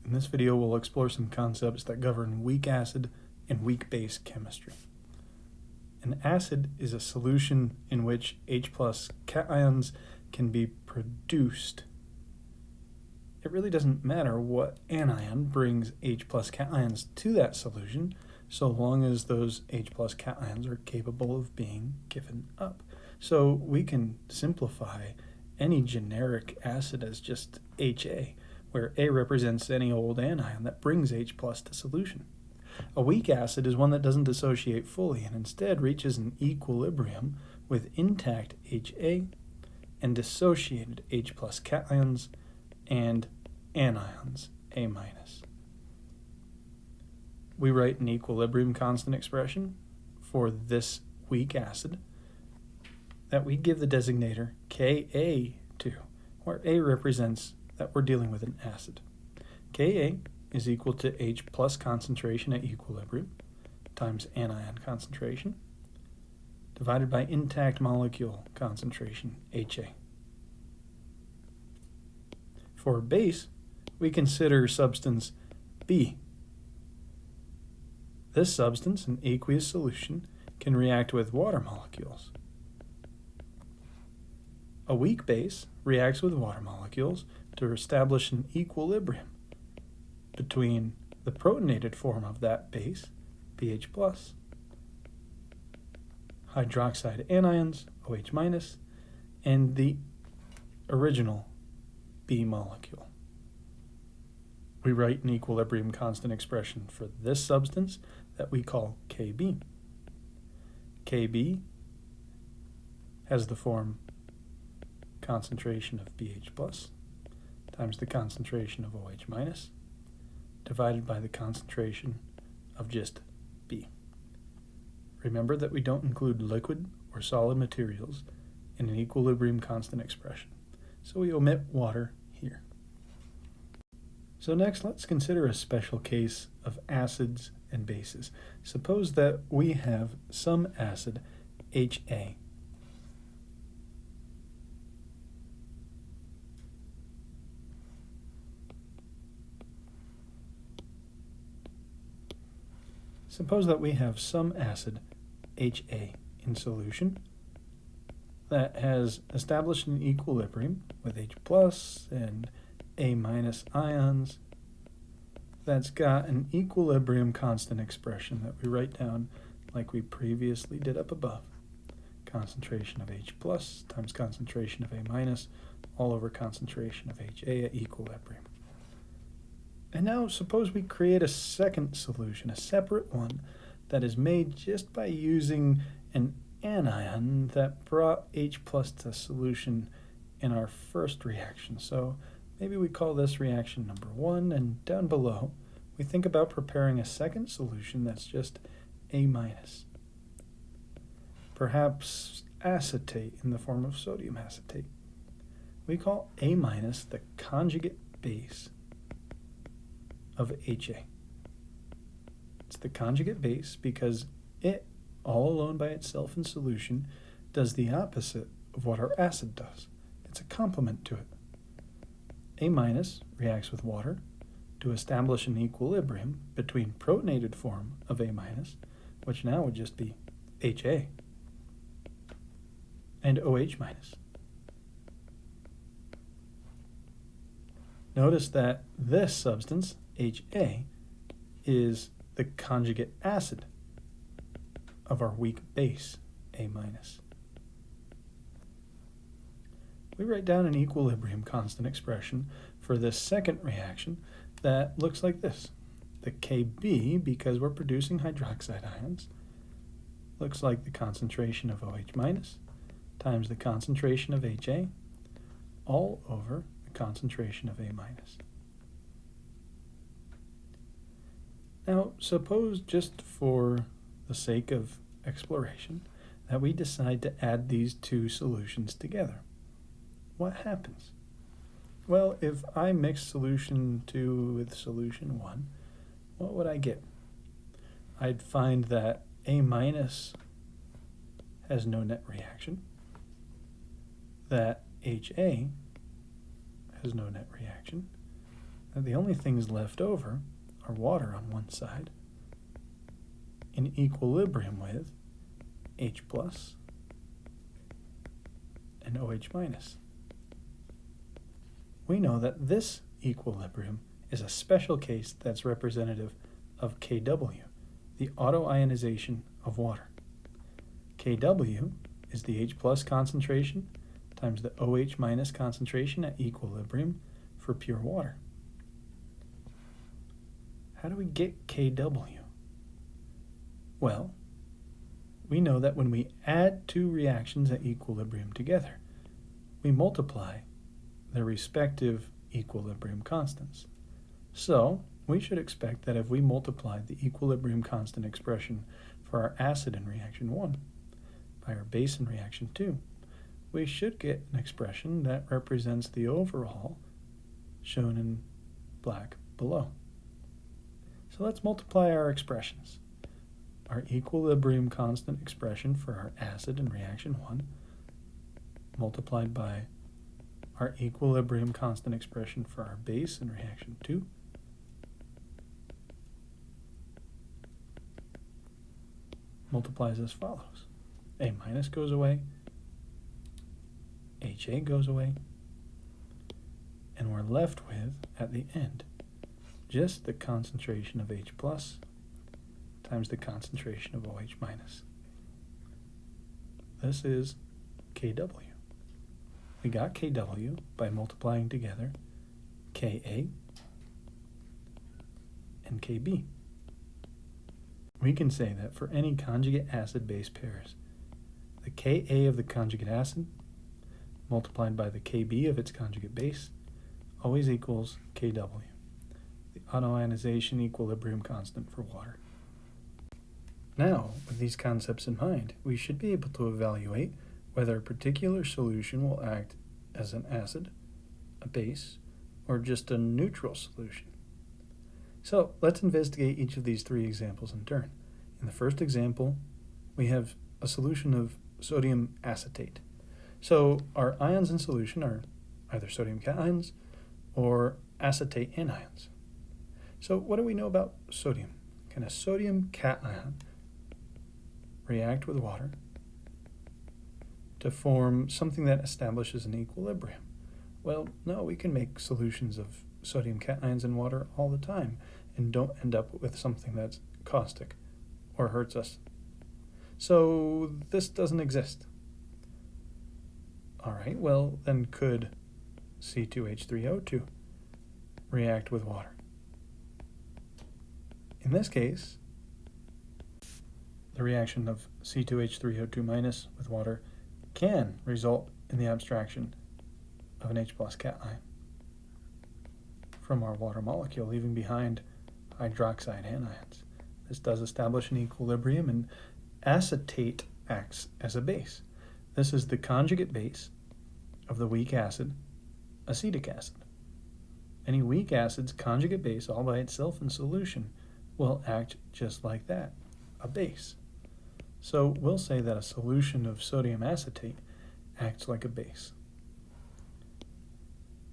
In this video, we'll explore some concepts that govern weak acid and weak base chemistry. An acid is a solution in which H+ cations can be produced. It really doesn't matter what anion brings H+ cations to that solution, so long as those H+ cations are capable of being given up. So we can simplify any generic acid as just HA, where A represents any old anion that brings H+ to solution. A weak acid is one that doesn't dissociate fully and instead reaches an equilibrium with intact HA and dissociated H+ cations and anions, A-. We write an equilibrium constant expression for this weak acid that we give the designator Ka to, where A represents that we're dealing with an acid. Ka is equal to H+ concentration at equilibrium times anion concentration divided by intact molecule concentration, HA. For base, we consider substance B. This substance, an aqueous solution, can react with water molecules. A weak base reacts with water molecules to establish an equilibrium between the protonated form of that base, pH+, hydroxide anions, OH-, and the original B molecule. We write an equilibrium constant expression for this substance that we call Kb. Kb has the form concentration of pH+ times the concentration of OH- divided by the concentration of just B. Remember that we don't include liquid or solid materials in an equilibrium constant expression, so we omit water here. So next, let's consider a special case of acids and bases. Suppose that we have some acid, HA. Suppose that we have some acid, HA, in solution that has established an equilibrium with H+ and A- ions that's got an equilibrium constant expression that we write down like we previously did up above. Concentration of H+ times concentration of A- all over concentration of HA at equilibrium. And now suppose we create a second solution, a separate one, that is made just by using an anion that brought H+ to solution in our first reaction. So maybe we call this reaction number 1, and down below we think about preparing a second solution that's just A-. Perhaps acetate in the form of sodium acetate. We call A- the conjugate base of HA. It's the conjugate base because it, all alone by itself in solution, does the opposite of what our acid does. It's a complement to it. A- reacts with water to establish an equilibrium between protonated form of A-, which now would just be HA, and OH-. Notice that this substance, HA, is the conjugate acid of our weak base, A-. We write down an equilibrium constant expression for this second reaction that looks like this. The Kb, because we're producing hydroxide ions, looks like the concentration of OH- times the concentration of HA all over the concentration of A-. Now, suppose, just for the sake of exploration, that we decide to add these two solutions together. What happens? Well, if I mix solution 2 with solution 1, what would I get? I'd find that A- has no net reaction, that HA has no net reaction, that the only things left over are water on one side in equilibrium with H plus and OH minus. We know that this equilibrium is a special case that's representative of Kw, the autoionization of water. Kw is the H plus concentration times the OH minus concentration at equilibrium for pure water. How do we get Kw? Well, we know that when we add two reactions at equilibrium together, we multiply their respective equilibrium constants. So, we should expect that if we multiply the equilibrium constant expression for our acid in reaction 1 by our base in reaction 2, we should get an expression that represents the overall shown in black below. So let's multiply our expressions. Our equilibrium constant expression for our acid in reaction 1 multiplied by our equilibrium constant expression for our base in reaction 2 multiplies as follows. A minus goes away, HA goes away, and we're left with, at the end, just the concentration of H plus times the concentration of OH minus. This is Kw. We got Kw by multiplying together Ka and Kb. We can say that for any conjugate acid-base pairs, the Ka of the conjugate acid multiplied by the Kb of its conjugate base always equals Kw, the autoionization equilibrium constant for water. Now, with these concepts in mind, we should be able to evaluate whether a particular solution will act as an acid, a base, or just a neutral solution. So let's investigate each of these three examples in turn. In the first example, we have a solution of sodium acetate. So our ions in solution are either sodium cations or acetate anions. So what do we know about sodium? Can a sodium cation react with water to form something that establishes an equilibrium? Well, no, we can make solutions of sodium cations in water all the time and don't end up with something that's caustic or hurts us. So this doesn't exist. All right, well, then could C2H3O2 react with water? In this case, the reaction of C2H3O2 minus with water can result in the abstraction of an H plus cation from our water molecule, leaving behind hydroxide anions. This does establish an equilibrium, and acetate acts as a base. This is the conjugate base of the weak acid, acetic acid. Any weak acid's conjugate base all by itself in solution will act just like that, a base. So we'll say that a solution of sodium acetate acts like a base.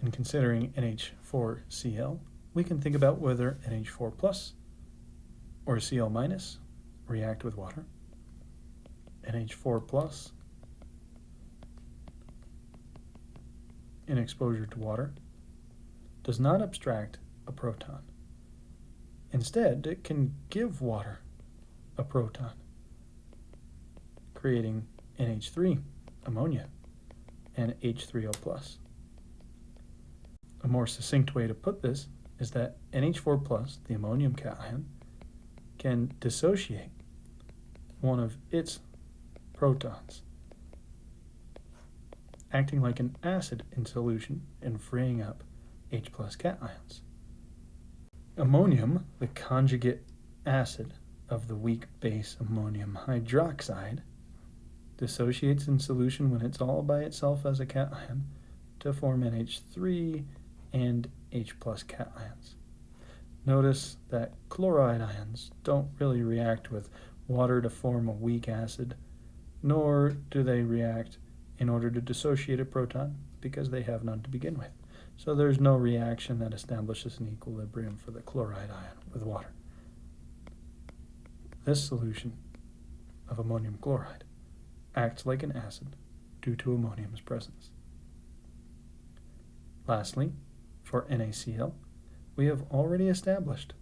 In considering NH4Cl, we can think about whether NH4 plus or Cl minus react with water. NH4 plus in exposure to water does not abstract a proton. Instead, it can give water a proton, creating NH3, ammonia, and H3O plus. A more succinct way to put this is that NH4 plus, the ammonium cation, can dissociate one of its protons, acting like an acid in solution and freeing up H plus cations. Ammonium, the conjugate acid of the weak base ammonium hydroxide, dissociates in solution when it's all by itself as a cation to form NH3 and H plus cations. Notice that chloride ions don't really react with water to form a weak acid, nor do they react in order to dissociate a proton because they have none to begin with. so there's no reaction that establishes an equilibrium for the chloride ion with water. This solution of ammonium chloride acts like an acid due to ammonium's presence. Lastly, for NaCl, we have already established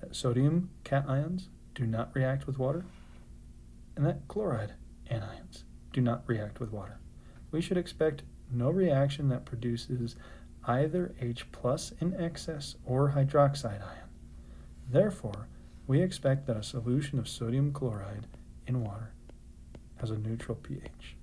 that sodium cations do not react with water and that chloride anions do not react with water. We should expect no reaction that produces either H+ in excess or hydroxide ion. Therefore, we expect that a solution of sodium chloride in water has a neutral pH.